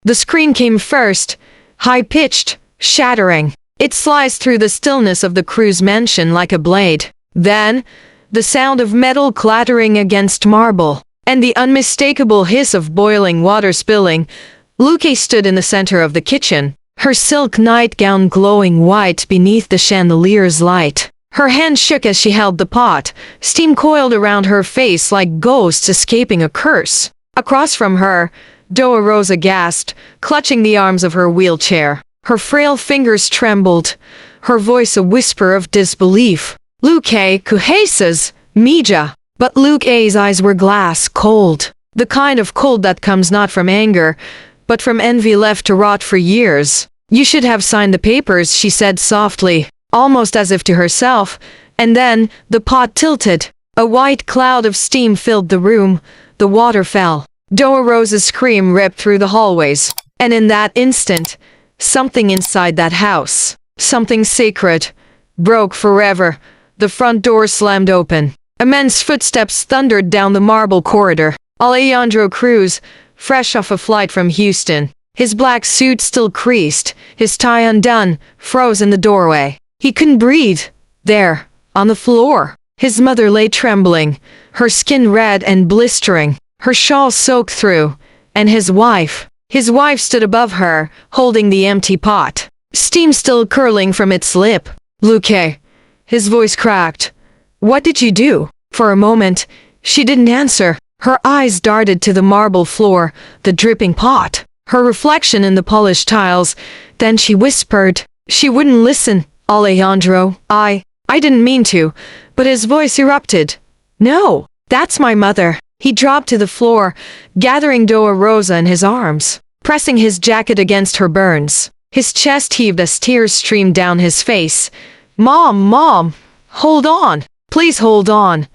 The scream came first, high-pitched, shattering. It sliced through the stillness of the Cruz mansion like a blade. Then, the sound of metal clattering against marble, and the unmistakable hiss of boiling water spilling. Lucía stood in the center of the kitchen, her silk nightgown glowing white beneath the chandelier's light. Her hand shook as she held the pot, steam coiled around her face like ghosts escaping a curse. Across from her, Dona Rosa gasped, clutching the arms of her wheelchair. Her frail fingers trembled, her voice a whisper of disbelief. "Lucía, ¿qué mija?" But Lucía's eyes were glass cold, the kind of cold that comes not from anger, but from envy left to rot for years. "You should have signed the papers," she said softly, almost as if to herself, and then the pot tilted. A white cloud of steam filled the room, the water fell. Dona Rosa's scream ripped through the hallways, and in that instant, something inside that house, something sacred, broke forever. The front door slammed open. Immense footsteps thundered down the marble corridor. Alejandro Cruz, fresh off a flight from Houston, his black suit still creased, his tie undone, froze in the doorway. He couldn't breathe. There, on the floor, his mother lay trembling, her skin red and blistering, her shawl soaked through, and his wife stood above her, holding the empty pot, steam still curling from its lip. "Lucía," his voice cracked. "What did you do?" For a moment, she didn't answer. Her eyes darted to the marble floor, the dripping pot, her reflection in the polished tiles. Then she whispered. She wouldn't listen. "Alejandro, I didn't mean to," but his voice erupted. "No, that's my mother." He dropped to the floor, gathering Dona Rosa in his arms, pressing his jacket against her burns. His chest heaved as tears streamed down his face. Mom, hold on. Please hold on."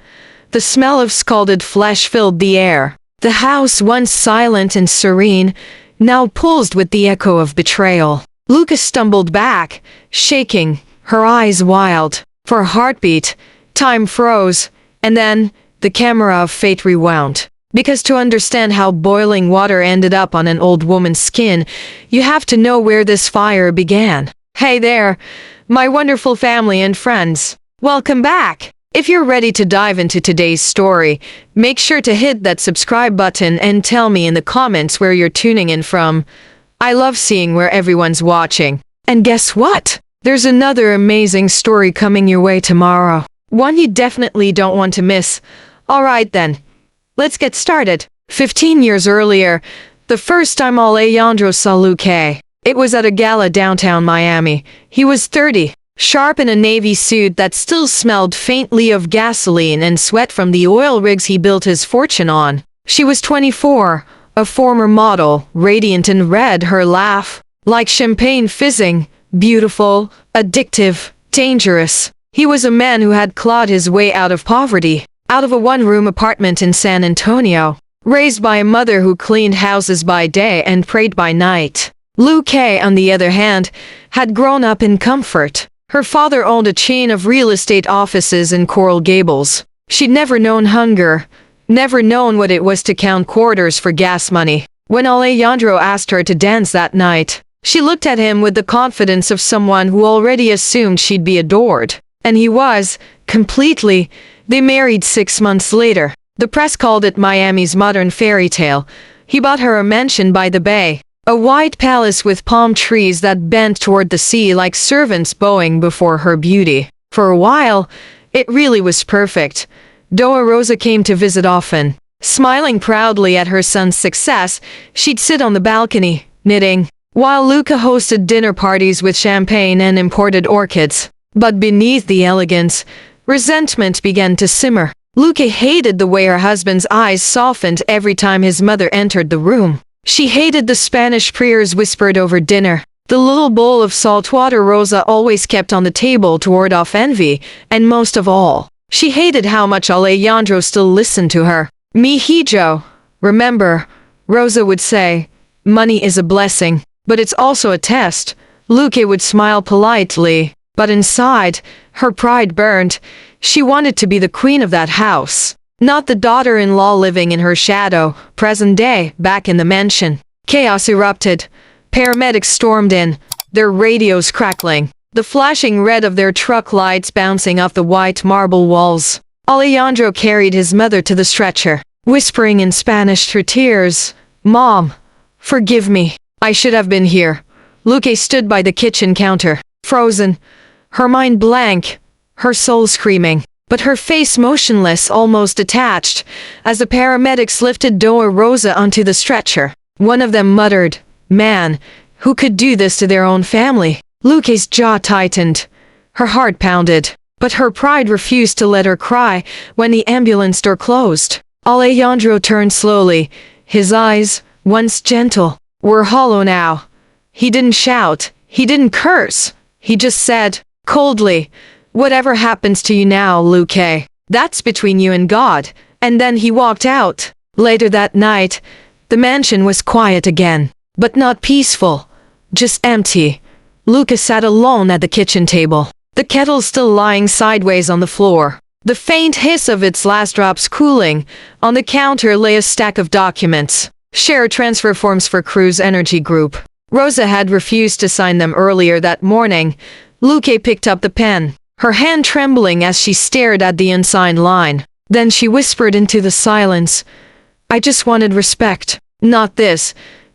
The smell of scalded flesh filled the air. The house, once silent and serene, now pulsed with the echo of betrayal. Lucía stumbled back, shaking, her eyes wild. For a heartbeat, time froze, and then the camera of fate rewound. Because to understand how boiling water ended up on an old woman's skin, you have to know where this fire began. Hey there, my wonderful family and friends. Welcome back. If you're ready to dive into today's story, make sure to hit that subscribe button and tell me in the comments where you're tuning in from. I love seeing where everyone's watching. And guess what? There's another amazing story coming your way tomorrow. One you definitely don't want to miss. Alright then, let's get started. 15 years earlier, the first time Alejandro saw Lucía, it was at a gala downtown Miami. He was 30. Sharp in a navy suit that still smelled faintly of gasoline and sweat from the oil rigs he built his fortune on. She was 24, a former model, radiant in red, her laugh, like champagne fizzing, beautiful, addictive, dangerous. He was a man who had clawed his way out of poverty, out of a one-room apartment in San Antonio, raised by a mother who cleaned houses by day and prayed by night. Lucía, on the other hand, had grown up in comfort. Her father owned a chain of real estate offices in Coral Gables. She'd never known hunger, never known what it was to count quarters for gas money. When Alejandro asked her to dance that night, she looked at him with the confidence of someone who already assumed she'd be adored. And he was, completely. They married 6 months later. The press called it Miami's modern fairy tale. He bought her a mansion by the bay. A white palace with palm trees that bent toward the sea like servants bowing before her beauty. For a while, it really was perfect. Dona Rosa came to visit often. Smiling proudly at her son's success, she'd sit on the balcony, knitting, while Lucía hosted dinner parties with champagne and imported orchids. But beneath the elegance, resentment began to simmer. Lucía hated the way her husband's eyes softened every time his mother entered the room. She hated the Spanish prayers whispered over dinner, the little bowl of saltwater Rosa always kept on the table to ward off envy, and most of all, she hated how much Alejandro still listened to her. "Mi hijo, remember," Rosa would say, "money is a blessing, but it's also a test." Lucía would smile politely, but inside, her pride burned. She wanted to be the queen of that house. Not the daughter-in-law living in her shadow, present day, back in the mansion. Chaos erupted. Paramedics stormed in, their radios crackling, the flashing red of their truck lights bouncing off the white marble walls. Alejandro carried his mother to the stretcher, whispering in Spanish through tears, "Mom, forgive me. I should have been here." Lucía stood by the kitchen counter, frozen, her mind blank, her soul screaming, but her face motionless, almost detached, as the paramedics lifted Dora Rosa onto the stretcher. One of them muttered, "Man, who could do this to their own family?" Lucía's jaw tightened. Her heart pounded, but her pride refused to let her cry when the ambulance door closed. Alejandro turned slowly. His eyes, once gentle, were hollow now. He didn't shout. He didn't curse. He just said, coldly, "Whatever happens to you now, Lucía, that's between you and God." And then he walked out. Later that night, the mansion was quiet again, but not peaceful, just empty. Lucía sat alone at the kitchen table, the kettle still lying sideways on the floor, the faint hiss of its last drops cooling. On the counter lay a stack of documents, share transfer forms for Cruz Energy Group. Rosa had refused to sign them earlier that morning. Lucía picked up the pen, her hand trembling as she stared at the unsigned line. Then she whispered into the silence, "I just wanted respect, not this."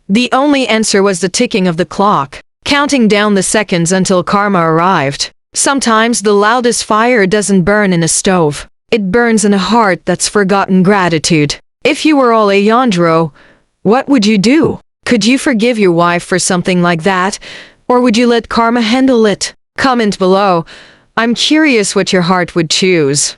The only answer was the ticking of the clock, counting down the seconds until karma arrived. Sometimes the loudest fire doesn't burn in a stove. It burns in a heart that's forgotten gratitude. If you were Alejandro, what would you do? Could you forgive your wife for something like that? Or would you let karma handle it? Comment below. I'm curious what your heart would choose.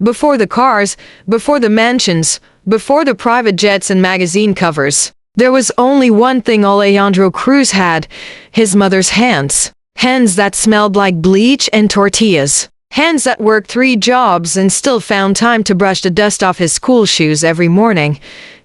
Before the cars, before the mansions, before the private jets and magazine covers, there was only one thing Alejandro Cruz had: his mother's hands. Hands that smelled like bleach and tortillas. Hands that worked 3 jobs and still found time to brush the dust off his school shoes every morning.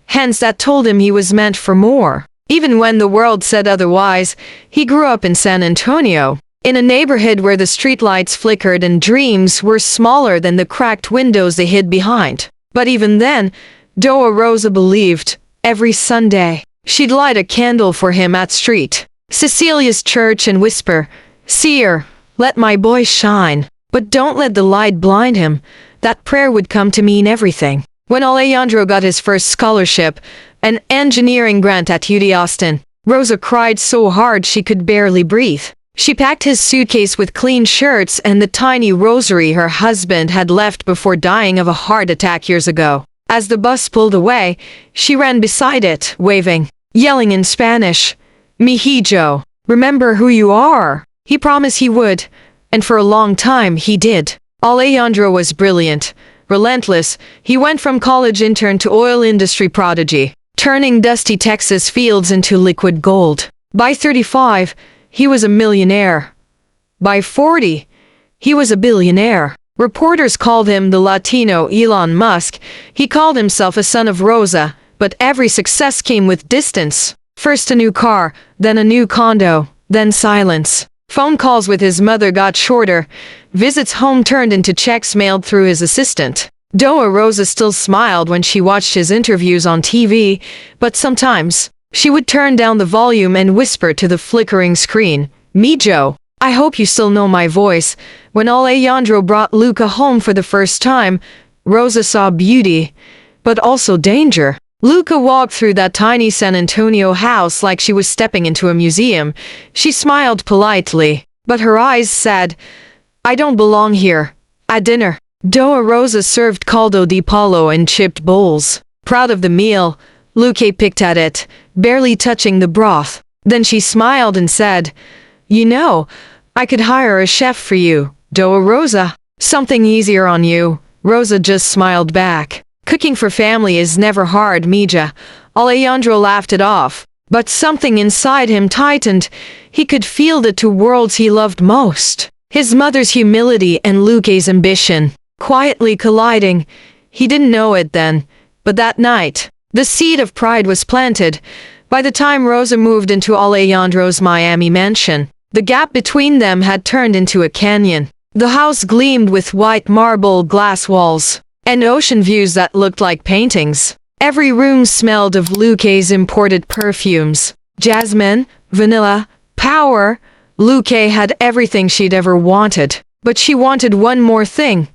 Hands that told him he was meant for more. Even when the world said otherwise. He grew up in San Antonio, in a neighborhood where the streetlights flickered and dreams were smaller than the cracked windows they hid behind. But even then, Dora Rosa believed. Every Sunday, she'd light a candle for him at Street Cecilia's church and whisper, "Seer, let my boy shine, but don't let the light blind him." That prayer would come to mean everything. When Alejandro got his first scholarship, an engineering grant at UT Austin, Rosa cried so hard she could barely breathe. She packed his suitcase with clean shirts and the tiny rosary her husband had left before dying of a heart attack years ago. As the bus pulled away, she ran beside it, waving, yelling in Spanish, "Mihijo, remember who you are." He promised he would, and for a long time he did. Alejandro was brilliant, relentless. He went from college intern to oil industry prodigy, turning dusty Texas fields into liquid gold. By 35, he was a millionaire. By 40, he was a billionaire. Reporters called him the Latino Elon Musk. He called himself a son of Rosa, but every success came with distance. First a new car, then a new condo, then silence. Phone calls with his mother got shorter. Visits home turned into checks mailed through his assistant. Dora Rosa still smiled when she watched his interviews on TV, but sometimes she would turn down the volume and whisper to the flickering screen, "Mijo, I hope you still know my voice." When Alejandro brought Lucía home for the first time, Rosa saw beauty, but also danger. Lucía walked through that tiny San Antonio house like she was stepping into a museum. She smiled politely, but her eyes said, "I don't belong here." At dinner, Dora Rosa served caldo di palo in chipped bowls. Proud of the meal, Lucía picked at it, barely touching the broth. Then she smiled and said, "You know, I could hire a chef for you, Dora Rosa. Something easier on you." Rosa just smiled back. "Cooking for family is never hard, Mija." Alejandro laughed it off, but something inside him tightened. He could feel the 2 worlds he loved most. His mother's humility and Lucía's ambition, quietly colliding. He didn't know it then, but that night, the seed of pride was planted. By the time Rosa moved into Alejandro's Miami mansion, the gap between them had turned into a canyon. The house gleamed with white marble glass walls and ocean views that looked like paintings. Every room smelled of Lucas' imported perfumes. Jasmine, vanilla, power. Lucas had everything she'd ever wanted. But she wanted one more thing.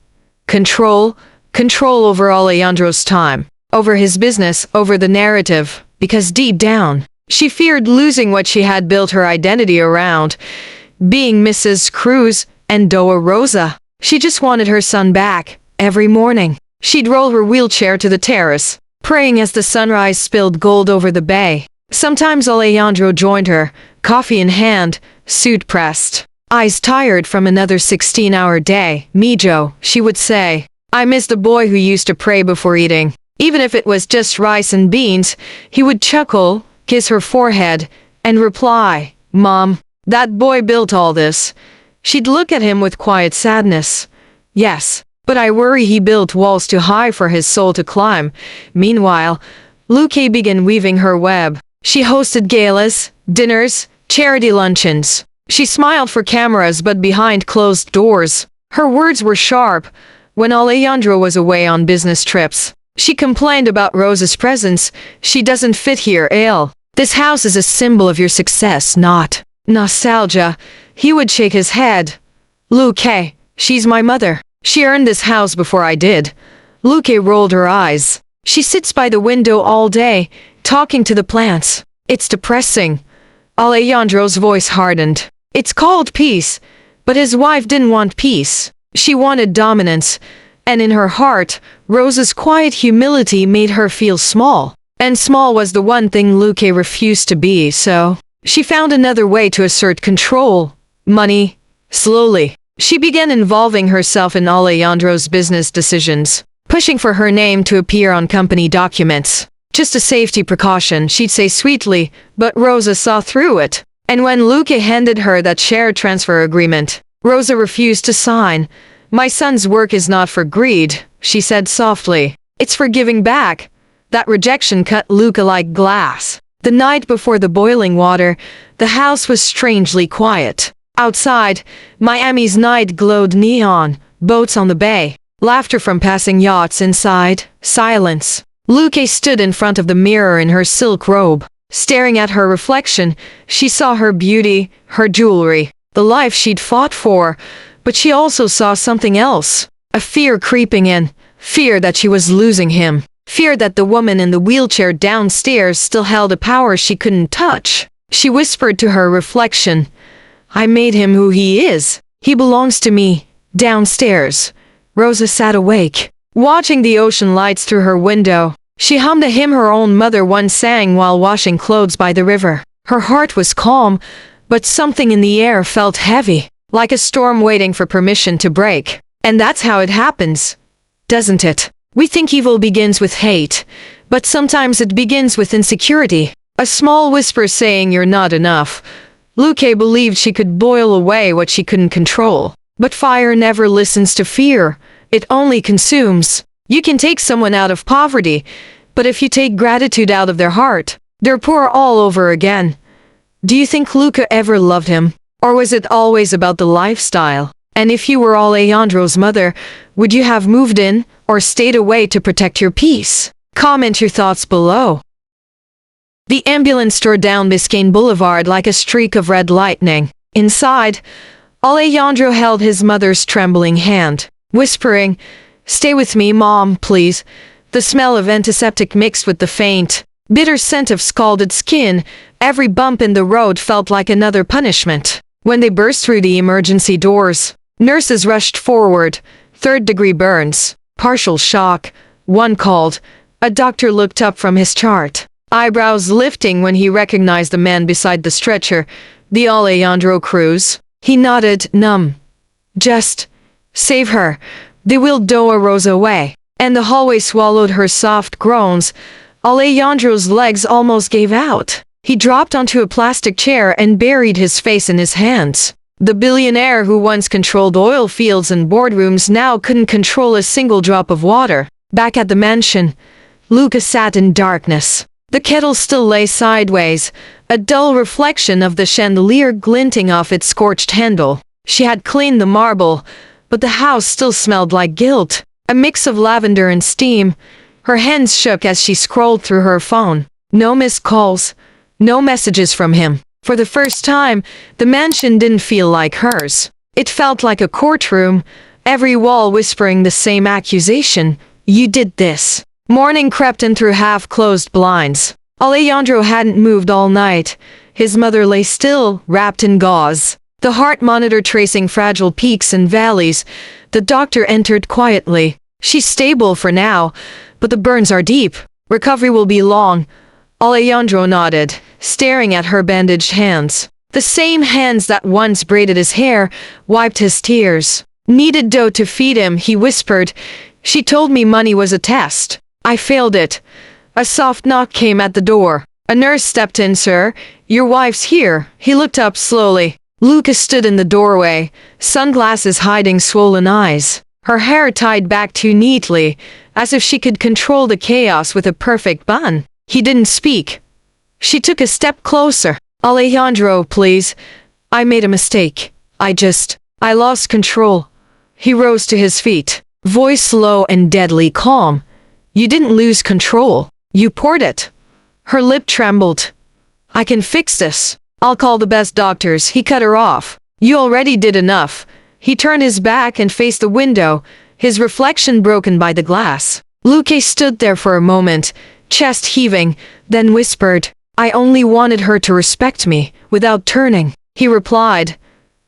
Control. Control over Alejandro's time. Over his business, over the narrative. Because deep down, she feared losing what she had built her identity around. Being Mrs. Cruz and Doa Rosa. She just wanted her son back. Every morning, she'd roll her wheelchair to the terrace, praying as the sunrise spilled gold over the bay. Sometimes Alejandro joined her, coffee in hand, suit pressed. Eyes tired from another 16-hour day. Mijo, she would say. I miss the boy who used to pray before eating. Even if it was just rice and beans, he would chuckle, kiss her forehead, and reply, Mom, that boy built all this. She'd look at him with quiet sadness. Yes, but I worry he built walls too high for his soul to climb. Meanwhile, Lucía began weaving her web. She hosted galas, dinners, charity luncheons. She smiled for cameras but behind closed doors. Her words were sharp. When Alejandro was away on business trips, she complained about Rosa's presence. She doesn't fit here, Ale. This house is a symbol of your success, not nostalgia. He would shake his head. Lucía, she's my mother. She earned this house before I did. Lucía rolled her eyes. She sits by the window all day, talking to the plants. It's depressing. Alejandro's voice hardened. It's called peace, but his wife didn't want peace. She wanted dominance, and in her heart, Rosa's quiet humility made her feel small. And small was the one thing Lucía refused to be, so she found another way to assert control. Money. Slowly, she began involving herself in Alejandro's business decisions, pushing for her name to appear on company documents. Just a safety precaution, she'd say sweetly, but Rosa saw through it. And when Lucía handed her that share transfer agreement, Rosa refused to sign. My son's work is not for greed, she said softly. It's for giving back. That rejection cut Lucía like glass. The night before the boiling water, the house was strangely quiet. Outside, Miami's night glowed neon, boats on the bay, laughter from passing yachts inside, silence. Lucía stood in front of the mirror in her silk robe. Staring at her reflection, she saw her beauty, her jewelry, the life she'd fought for, but she also saw something else. A fear creeping in, fear that she was losing him, fear that the woman in the wheelchair downstairs still held a power she couldn't touch. She whispered to her reflection, I made him who he is. He belongs to me, downstairs. Rosa sat awake, watching the ocean lights through her window. She hummed a hymn her own mother once sang while washing clothes by the river. Her heart was calm, but something in the air felt heavy, like a storm waiting for permission to break. And that's how it happens, doesn't it? We think evil begins with hate, but sometimes it begins with insecurity. A small whisper saying you're not enough. Lucía believed she could boil away what she couldn't control. But fire never listens to fear. It only consumes. You can take someone out of poverty, but if you take gratitude out of their heart, they're poor all over again. Do you think Lucía ever loved him? Or was it always about the lifestyle? And if you were Alejandro's mother, would you have moved in or stayed away to protect your peace? Comment your thoughts below. The ambulance tore down Biscayne Boulevard like a streak of red lightning. Inside, Alejandro held his mother's trembling hand, whispering, Stay with me, Mom, please. The smell of antiseptic mixed with the faint, bitter scent of scalded skin. Every bump in the road felt like another punishment. When they burst through the emergency doors, nurses rushed forward. 3rd-degree burns, partial shock. One called. A doctor looked up from his chart, eyebrows lifting when he recognized the man beside the stretcher, the Alejandro Cruz. He nodded, numb. Just save her. They wheeled Doa Rosa away, and the hallway swallowed her soft groans. Alejandro's legs almost gave out. He dropped onto a plastic chair and buried his face in his hands. The billionaire who once controlled oil fields and boardrooms now couldn't control a single drop of water. Back at the mansion, Lucía sat in darkness. The kettle still lay sideways, a dull reflection of the chandelier glinting off its scorched handle. She had cleaned the marble, but the house still smelled like guilt, a mix of lavender and steam. Her hands shook as she scrolled through her phone. No missed calls. No messages from him. For the first time, the mansion didn't feel like hers. It felt like a courtroom, every wall whispering the same accusation. You did this. Morning crept in through half-closed blinds. Alejandro hadn't moved all night. His mother lay still, wrapped in gauze. The heart monitor tracing fragile peaks and valleys. The doctor entered quietly. She's stable for now, but the burns are deep. Recovery will be long. Alejandro nodded, staring at her bandaged hands. The same hands that once braided his hair, wiped his tears. Needed dough to feed him, he whispered. She told me money was a test. I failed it. A soft knock came at the door. A nurse stepped in. Sir, your wife's here. He looked up slowly. Lucas stood in the doorway, sunglasses hiding swollen eyes. Her hair tied back too neatly, as if she could control the chaos with a perfect bun. He didn't speak. She took a step closer. Alejandro, please. I made a mistake. I lost control. He rose to his feet, voice low and deadly calm. You didn't lose control. You poured it. Her lip trembled. I can fix this. I'll call the best doctors. He cut her off. You already did enough. He turned his back and faced the window, his reflection broken by the glass. Lucas stood there for a moment, chest heaving, then whispered, I only wanted her to respect me, without turning. He replied,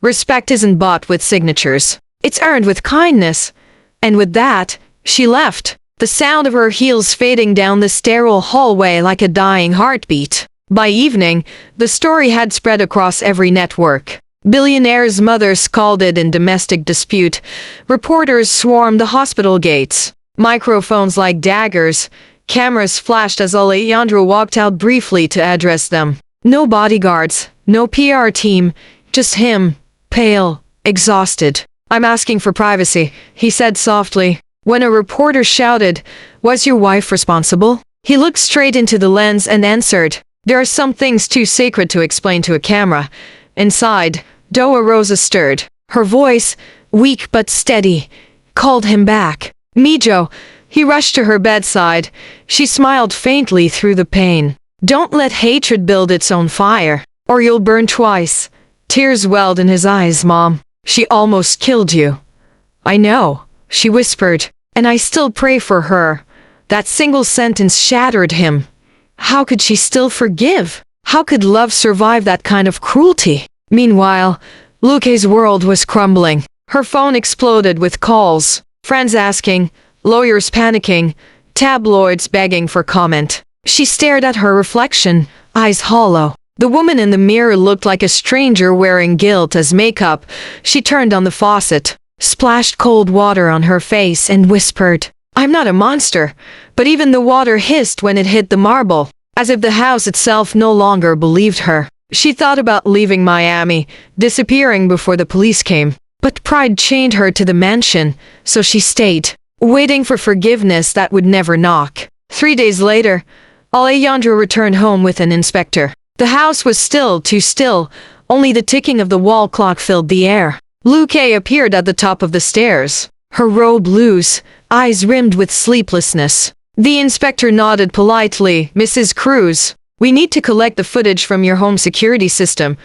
respect isn't bought with signatures. It's earned with kindness. And with that, she left, the sound of her heels fading down the sterile hallway like a dying heartbeat. By evening, the story had spread across every network. Billionaire's mother scalded in domestic dispute. Reporters swarmed the hospital gates. Microphones like daggers. Cameras flashed as Alejandro walked out briefly to address them. No bodyguards, no PR team, just him, pale, exhausted. I'm asking for privacy, he said softly. When a reporter shouted, was your wife responsible? He looked straight into the lens and answered, there are some things too sacred to explain to a camera. Inside, Doa Rosa stirred. Her voice, weak but steady, called him back. Mijo. He rushed to her bedside. She smiled faintly through the pain. Don't let hatred build its own fire, or you'll burn twice. Tears welled in his eyes. Mom, she almost killed you. I know, she whispered, and I still pray for her. That single sentence shattered him. How could she still forgive? How could love survive that kind of cruelty? Meanwhile, Lucas' world was crumbling. Her phone exploded with calls. Friends asking, lawyers panicking, tabloids begging for comment. She stared at her reflection, eyes hollow. The woman in the mirror looked like a stranger wearing guilt as makeup. She turned on the faucet, splashed cold water on her face and whispered, I'm not a monster. But even the water hissed when it hit the marble, as if the house itself no longer believed her. She thought about leaving Miami, disappearing before the police came. But pride chained her to the mansion, so she stayed, waiting for forgiveness that would never knock. 3 days later, Alejandro returned home with an inspector. The house was still, too still, only the ticking of the wall clock filled the air. Lucía appeared at the top of the stairs, her robe loose, eyes rimmed with sleeplessness. The inspector nodded politely. Mrs. Cruz, we need to collect the footage from your home security system.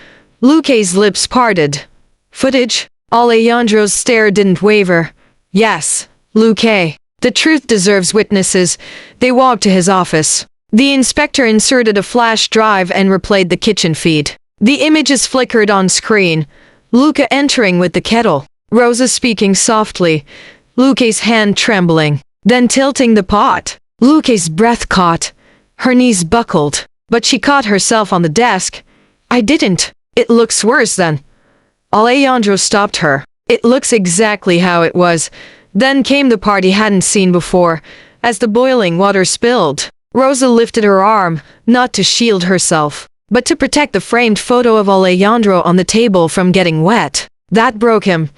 Lucía's lips parted. Footage? Alejandro's stare didn't waver. Yes, Lucía. The truth deserves witnesses. They walked to his office. The inspector inserted a flash drive and replayed the kitchen feed. The images flickered on screen. Lucía entering with the kettle. Rosa speaking softly. Lucía's hand trembling. Then tilting the pot. Lucía's breath caught. Her knees buckled. But she caught herself on the desk. I didn't. It looks worse than. Alejandro stopped her. It looks exactly how it was. Then came the part he hadn't seen before, as the boiling water spilled. Rosa lifted her arm, not to shield herself, but to protect the framed photo of Alejandro on the table from getting wet. That broke him.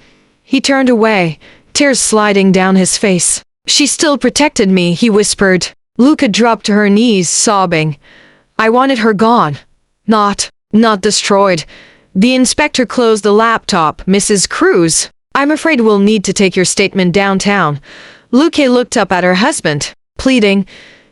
He turned away, tears sliding down his face. She still protected me, he whispered. Lucía dropped to her knees, sobbing. I wanted her gone. Not destroyed. The inspector closed the laptop. Mrs. Cruz, I'm afraid we'll need to take your statement downtown. Lucía looked up at her husband. pleading.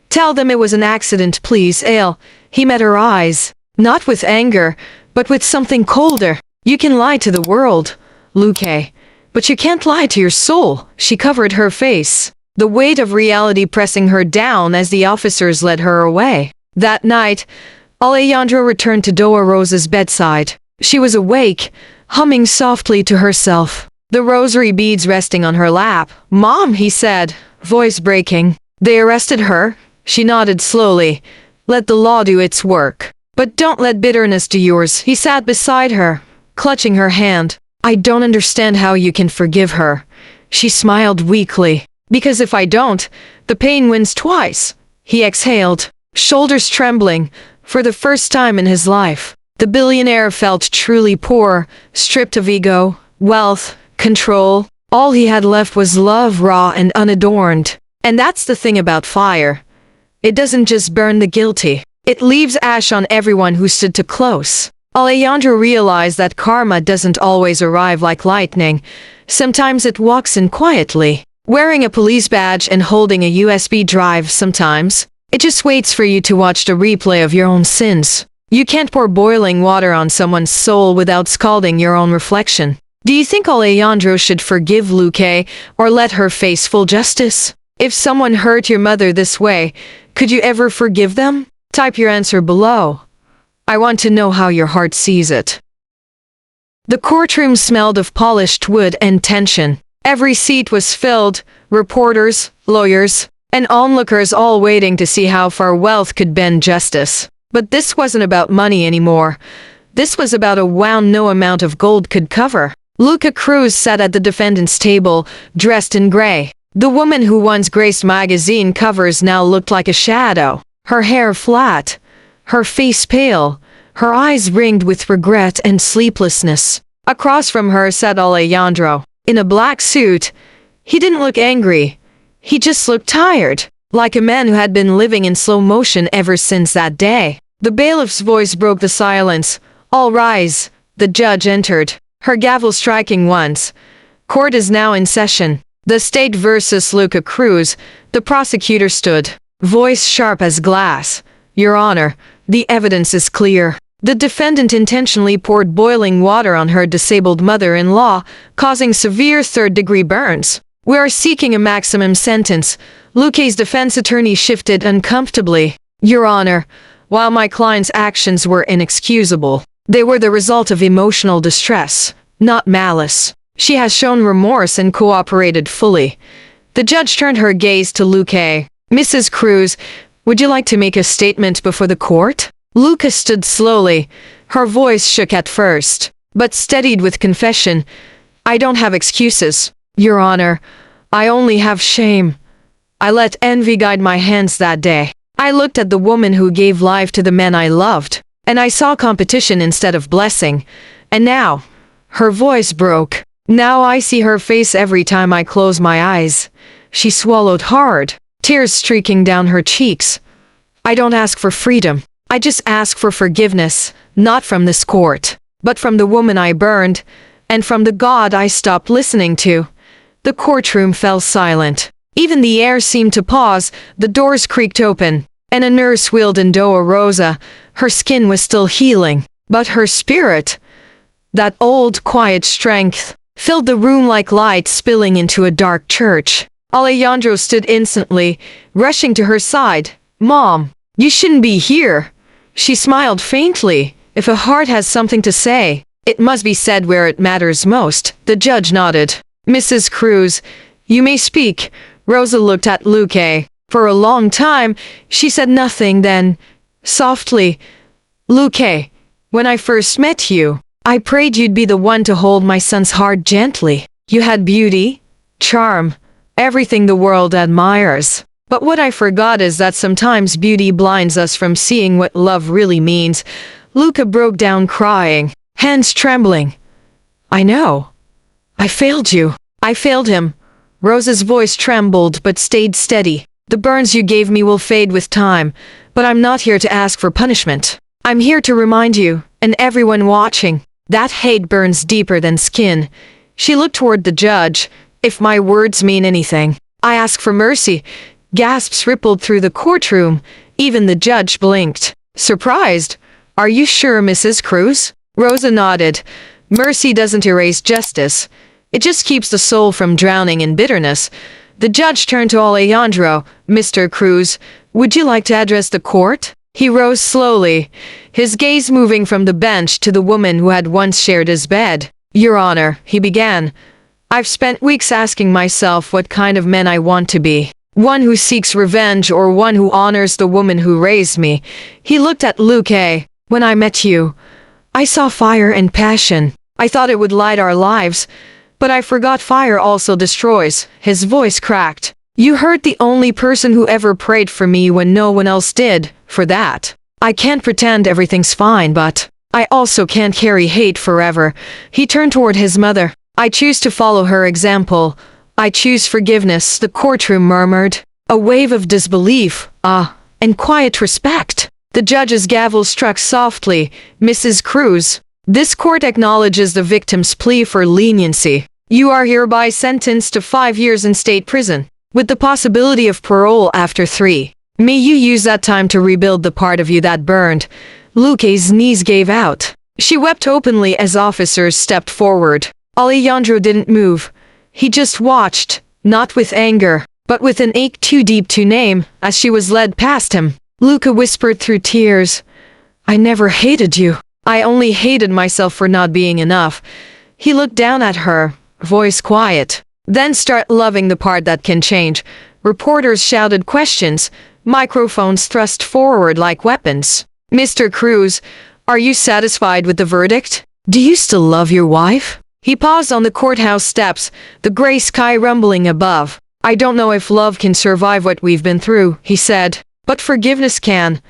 "Tell them it was an accident, please, Ale." He met her eyes, not with anger, but with something colder. "You can lie to the world, Luque, but you can't lie to your soul." She covered her face, the weight of reality pressing her down as the officers led her away. That night, Alejandro returned to Doa Rosa's bedside. She was awake, humming softly to herself, the rosary beads resting on her lap. "Mom," he said, voice breaking. "They arrested her?" She nodded slowly. "Let the law do its work. But don't let bitterness do yours." He sat beside her, clutching her hand. "I don't understand how you can forgive her." She smiled weakly. "Because if I don't, the pain wins twice." He exhaled, shoulders trembling, for the first time in his life. The billionaire felt truly poor, stripped of ego, wealth, control. All he had left was love, raw and unadorned. And that's the thing about fire. It doesn't just burn the guilty. It leaves ash on everyone who stood too close. Alejandro realized that karma doesn't always arrive like lightning. Sometimes it walks in quietly, wearing a police badge and holding a USB drive. Sometimes it just waits for you to watch the replay of your own sins. You can't pour boiling water on someone's soul without scalding your own reflection. Do you think Alejandro should forgive Luque or let her face full justice? If someone hurt your mother this way, could you ever forgive them? Type your answer below. I want to know how your heart sees it. The courtroom smelled of polished wood and tension. Every seat was filled, reporters, lawyers, and onlookers all waiting to see how far wealth could bend justice. But this wasn't about money anymore. This was about a wound no amount of gold could cover. Alejandro Cruz sat at the defendant's table, dressed in gray. The woman who once graced magazine covers now looked like a shadow. Her hair flat, her face pale, her eyes ringed with regret and sleeplessness. Across from her sat Alejandro, in a black suit. He didn't look angry. He just looked tired, like a man who had been living in slow motion ever since that day. The bailiff's voice broke the silence. "All rise." The judge entered, her gavel striking once. "Court is now in session." The state versus Alejandro Cruz. The prosecutor stood, voice sharp as glass. "Your Honor, the evidence is clear." The defendant intentionally poured boiling water on her disabled mother-in-law, causing severe third-degree burns. "We are seeking a maximum sentence." Luque's defense attorney shifted uncomfortably. "Your Honor, while my client's actions were inexcusable, they were the result of emotional distress, not malice. She has shown remorse and cooperated fully." The judge turned her gaze to Luque. "Mrs. Cruz, would you like to make a statement before the court?" Luque stood slowly. Her voice shook at first, but steadied with confession. "I don't have excuses, Your Honor. I only have shame. I let envy guide my hands that day. I looked at the woman who gave life to the men I loved, and I saw competition instead of blessing. And now," her voice broke, "now I see her face every time I close my eyes." She swallowed hard, tears streaking down her cheeks. "I don't ask for freedom. I just ask for forgiveness, not from this court, but from the woman I burned, and from the God I stopped listening to." The courtroom fell silent. Even the air seemed to pause. The doors creaked open, and a nurse wheeled in Doa Rosa. Her skin was still healing, but her spirit, that old, quiet strength, filled the room like light spilling into a dark church. Alejandro stood instantly, rushing to her side. "Mom, you shouldn't be here." She smiled faintly. "If a heart has something to say, it must be said where it matters most." The judge nodded. "Mrs. Cruz, you may speak." Rosa looked at Luque. For a long time, she said nothing. Then, softly, "Luque, when I first met you, I prayed you'd be the one to hold my son's heart gently. You had beauty, charm, everything the world admires. But what I forgot is that sometimes beauty blinds us from seeing what love really means." Luque broke down crying, hands trembling. "I know. I failed you. I failed him." Rosa's voice trembled but stayed steady. "The burns you gave me will fade with time, but I'm not here to ask for punishment. I'm here to remind you, and everyone watching, that hate burns deeper than skin." She looked toward the judge. "If my words mean anything, I ask for mercy. Gasps rippled through the courtroom. Even the judge blinked. Surprised. Are you sure, Mrs. Cruz? Rosa nodded. Mercy doesn't erase justice. It just keeps the soul from drowning in bitterness. The judge turned to Alejandro. Mr. Cruz, would you like to address the court? He rose slowly, his gaze moving from the bench to the woman who had once shared his bed. Your Honor, he began. I've spent weeks asking myself what kind of man I want to be. One who seeks revenge or one who honors the woman who raised me. He looked at Lucía. When I met you, I saw fire and passion. I thought it would light our lives, but I forgot fire also destroys. His voice cracked. You hurt the only person who ever prayed for me when no one else did. For that, I can't pretend everything's fine, but I also can't carry hate forever. He turned toward his mother. I choose to follow her example. I choose forgiveness, the courtroom murmured. A wave of disbelief, and quiet respect. The judge's gavel struck softly. Mrs. Cruz, this court acknowledges the victim's plea for leniency. You are hereby sentenced to 5 years in state prison, with the possibility of parole after 3. May you use that time to rebuild the part of you that burned. Lucía's knees gave out. She wept openly as officers stepped forward. Alejandro didn't move. He just watched, not with anger, but with an ache too deep to name, as she was led past him. Lucía whispered through tears, I never hated you. I only hated myself for not being enough. He looked down at her, voice quiet. Then start loving the part that can change. Reporters shouted questions. Microphones thrust forward like weapons. Mr. Cruz, are you satisfied with the verdict? Do you still love your wife? He paused on the courthouse steps, the gray sky rumbling above. I don't know if love can survive what we've been through, he said, but forgiveness can.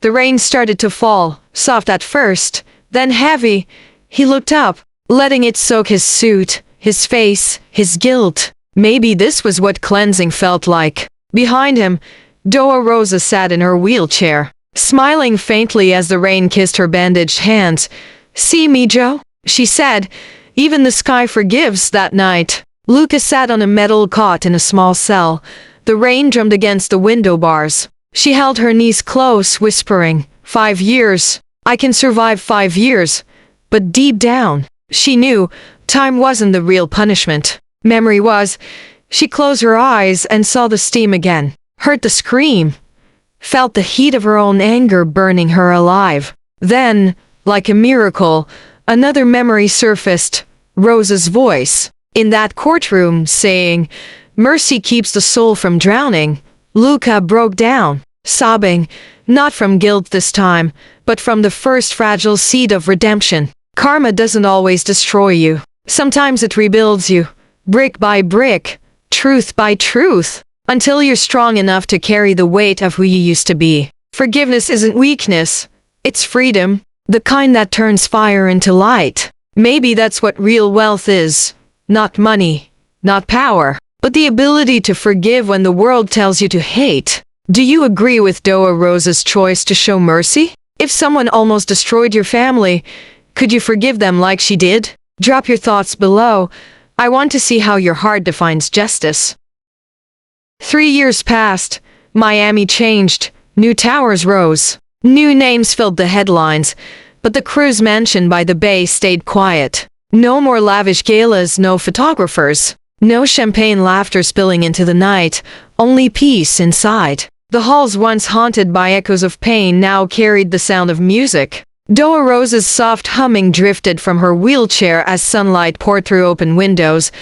The rain started to fall, soft at first, then heavy. He looked up, letting it soak his suit, his face, his guilt. Maybe this was what cleansing felt like. Behind him, Doa Rosa sat in her wheelchair, smiling faintly as the rain kissed her bandaged hands. See me, Joe? She said. Even the sky forgives that night. Lucía sat on a metal cot in a small cell. The rain drummed against the window bars. She held her knees close, whispering, 5 years. I can survive 5 years. But deep down, she knew time wasn't the real punishment. Memory was. She closed her eyes and saw the steam again. Heard the scream. Felt the heat of her own anger burning her alive. Then, like a miracle, another memory surfaced. Rosa's voice. In that courtroom, saying, mercy keeps the soul from drowning. Lucía broke down, sobbing, not from guilt this time, but from the first fragile seed of redemption. Karma doesn't always destroy you. Sometimes it rebuilds you, brick by brick, truth by truth, until you're strong enough to carry the weight of who you used to be. Forgiveness isn't weakness, it's freedom, the kind that turns fire into light. Maybe that's what real wealth is. Not money, not power, but the ability to forgive when the world tells you to hate. Do you agree with Doa Rosa's choice to show mercy? If someone almost destroyed your family, could you forgive them like she did? Drop your thoughts below. I want to see how your heart defines justice. 3 years passed. Miami changed. New towers rose. New names filled the headlines. But the Cruz mansion by the bay stayed quiet. No more lavish galas, no photographers. No champagne laughter spilling into the night. Only peace inside. The halls once haunted by echoes of pain now carried the sound of music. Doa Rosa's soft humming drifted from her wheelchair as sunlight poured through open windows,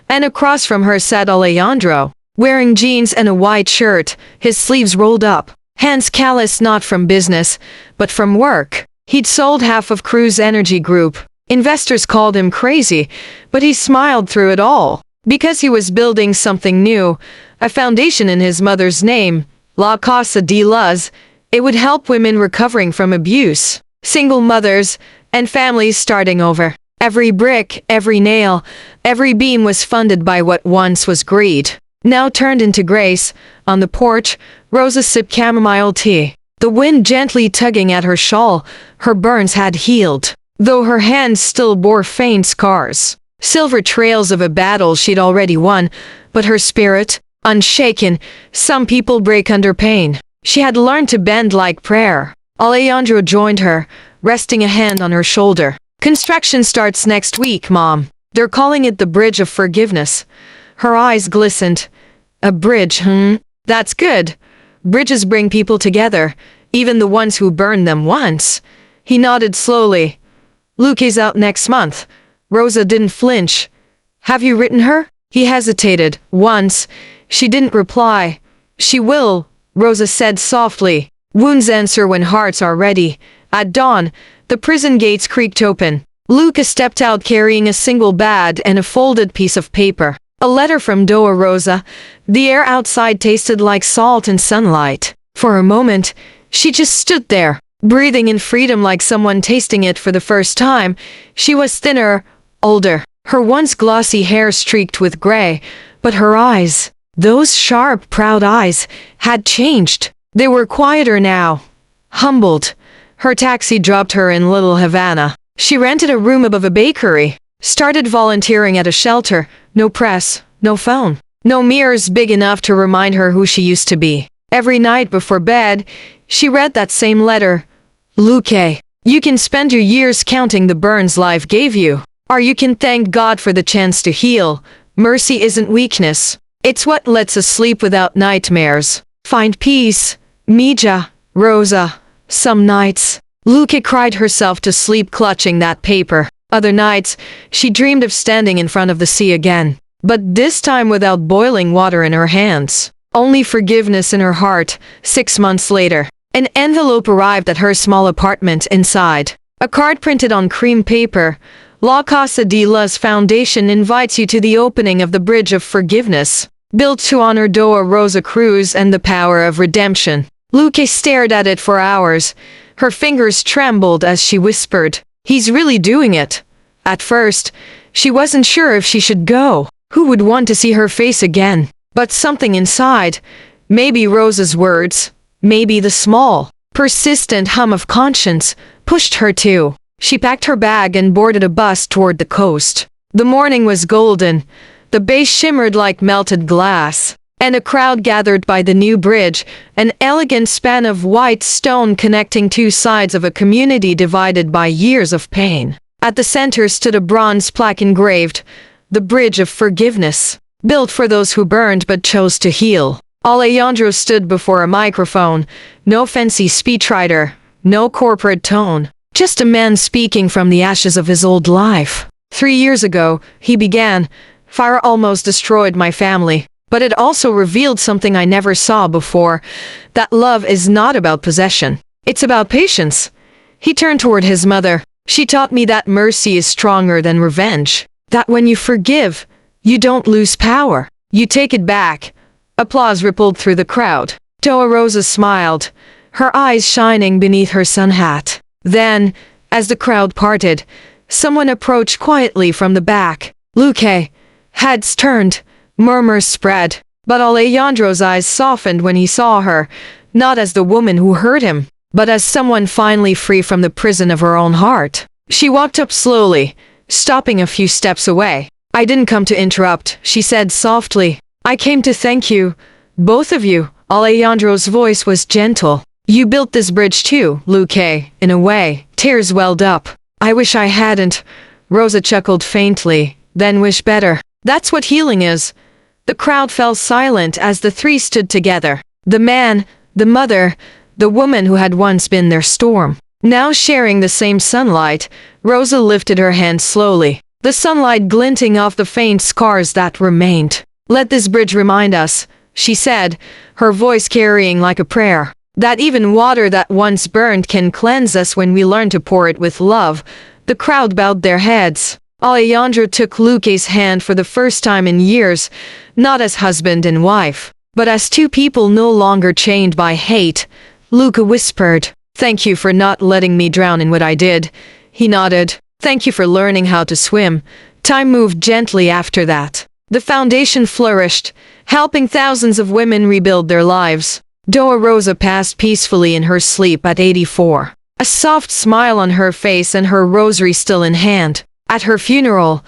and across from her sat Alejandro, wearing jeans and a white shirt, his sleeves rolled up, hands calloused not from business, but from work. He'd sold half of Cruz Energy Group. Investors called him crazy, but he smiled through it all, because he was building something new, a foundation in his mother's name, La Casa de Luz. It would help women recovering from abuse, single mothers, and families starting over. Every brick, every nail, every beam was funded by what once was greed, now turned into grace. On the porch, Rosa sipped chamomile tea, the wind gently tugging at her shawl. Her burns had healed, though her hands still bore faint scars, silver trails of a battle she'd already won, but her spirit, unshaken. Some people break under pain. She had learned to bend like prayer. Alejandro joined her, resting a hand on her shoulder. Construction starts next week, Mom. They're calling it the Bridge of Forgiveness. Her eyes glistened. A bridge, That's good. Bridges bring people together, even the ones who burned them once. He nodded slowly. Lucía's out next month. Rosa didn't flinch. Have you written her? He hesitated. Once. She didn't reply. She will, Rosa said softly. Wounds answer when hearts are ready. At dawn, the prison gates creaked open. Lucía stepped out carrying a single bag and a folded piece of paper. A letter from Doa Rosa. The air outside tasted like salt and sunlight. For a moment, she just stood there, breathing in freedom like someone tasting it for the first time. She was thinner, older. Her once glossy hair streaked with gray, but her eyes, those sharp, proud eyes, had changed. They were quieter now, humbled. Her taxi dropped her in Little Havana. She rented a room above a bakery, started volunteering at a shelter. No press, no phone, no mirrors big enough to remind her who she used to be. Every night before bed, she read that same letter. Lucía, you can spend your years counting the burns life gave you, or you can thank God for the chance to heal. Mercy isn't weakness. It's what lets us sleep without nightmares. Find peace. Mija, Rosa. Some nights, Lucía cried herself to sleep clutching that paper. Other nights, she dreamed of standing in front of the sea again. But this time without boiling water in her hands. Only forgiveness in her heart. 6 months later, an envelope arrived at her small apartment. Inside, a card printed on cream paper. La Casa de las Foundation invites you to the opening of the Bridge of Forgiveness, built to honor Doa Rosa Cruz and the power of redemption. Lucía stared at it for hours. Her fingers trembled as she whispered, "He's really doing it." At first, she wasn't sure if she should go. Who would want to see her face again? But something inside, maybe Rosa's words, maybe the small, persistent hum of conscience, pushed her to. She packed her bag and boarded a bus toward the coast. The morning was golden. The bay shimmered like melted glass, and a crowd gathered by the new bridge, an elegant span of white stone connecting two sides of a community divided by years of pain. At the center stood a bronze plaque engraved, "The Bridge of Forgiveness," built for those who burned but chose to heal. Alejandro stood before a microphone, no fancy speechwriter, no corporate tone, just a man speaking from the ashes of his old life. 3 years ago, he began, "Fire almost destroyed my family, but it also revealed something I never saw before, that love is not about possession. It's about patience." He turned toward his mother. "She taught me that mercy is stronger than revenge. That when you forgive, you don't lose power. You take it back." Applause rippled through the crowd. Doa Rosa smiled, her eyes shining beneath her sun hat. Then, as the crowd parted, someone approached quietly from the back. Lucía. Heads turned, murmurs spread. But Alejandro's eyes softened when he saw her, not as the woman who hurt him, but as someone finally free from the prison of her own heart. She walked up slowly, stopping a few steps away. "I didn't come to interrupt," she said softly. "I came to thank you, both of you." Alejandro's voice was gentle. "You built this bridge too, Lucía, in a way." Tears welled up. "I wish I hadn't." Rosa chuckled faintly, then wish better. That's what healing is. The crowd fell silent as the three stood together. The man, the mother, the woman who had once been their storm. Now sharing the same sunlight, Rosa lifted her hand slowly, the sunlight glinting off the faint scars that remained. "Let this bridge remind us," she said, her voice carrying like a prayer, "that even water that once burned can cleanse us when we learn to pour it with love." The crowd bowed their heads. Alejandro took Lucía's hand for the first time in years, not as husband and wife, but as two people no longer chained by hate. Lucía whispered, "Thank you for not letting me drown in what I did." He nodded. "Thank you for learning how to swim." Time moved gently after that. The foundation flourished, helping thousands of women rebuild their lives. Doa Rosa passed peacefully in her sleep at 84, a soft smile on her face and her rosary still in hand. At her funeral,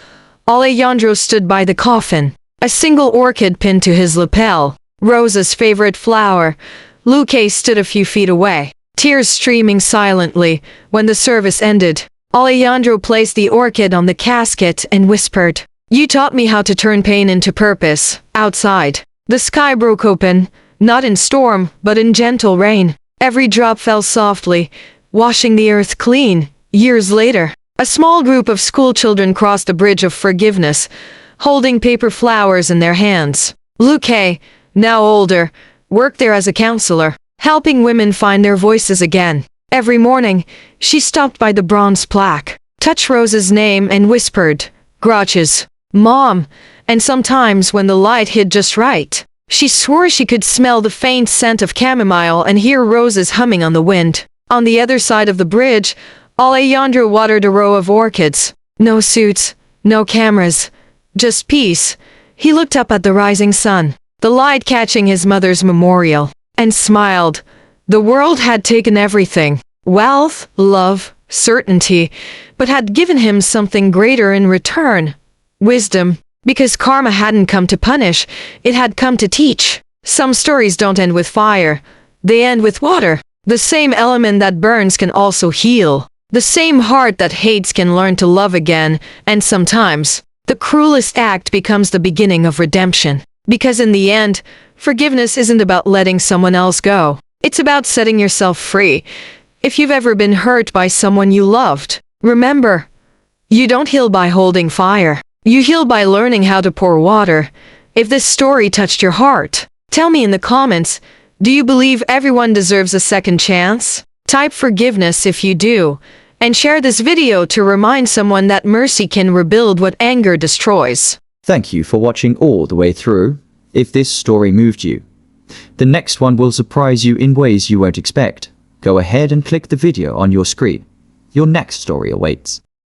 Alejandro stood by the coffin, a single orchid pinned to his lapel, Rosa's favorite flower. Lucía stood a few feet away, tears streaming silently. When the service ended, Alejandro placed the orchid on the casket and whispered, "You taught me how to turn pain into purpose." Outside, the sky broke open, not in storm, but in gentle rain. Every drop fell softly, washing the earth clean. Years later, a small group of schoolchildren crossed the bridge of forgiveness, holding paper flowers in their hands. Lucía, now older, worked there as a counselor, helping women find their voices again. Every morning, she stopped by the bronze plaque, touched Rosa's name and whispered, "Gracias, Mom." And sometimes when the light hit just right, she swore she could smell the faint scent of chamomile and hear roses humming on the wind. On the other side of the bridge, Alejandro watered a row of orchids. No suits, no cameras, just peace. He looked up at the rising sun, the light catching his mother's memorial, and smiled. The world had taken everything, wealth, love, certainty, but had given him something greater in return. Wisdom. Because karma hadn't come to punish, it had come to teach. Some stories don't end with fire. They end with water. The same element that burns can also heal. The same heart that hates can learn to love again, and sometimes, the cruelest act becomes the beginning of redemption. Because in the end, forgiveness isn't about letting someone else go. It's about setting yourself free. If you've ever been hurt by someone you loved, remember, you don't heal by holding fire. You heal by learning how to pour water. If this story touched your heart, tell me in the comments, do you believe everyone deserves a second chance? Type forgiveness if you do, and share this video to remind someone that mercy can rebuild what anger destroys. Thank you for watching all the way through. If this story moved you, the next one will surprise you in ways you won't expect. Go ahead and click the video on your screen. Your next story awaits.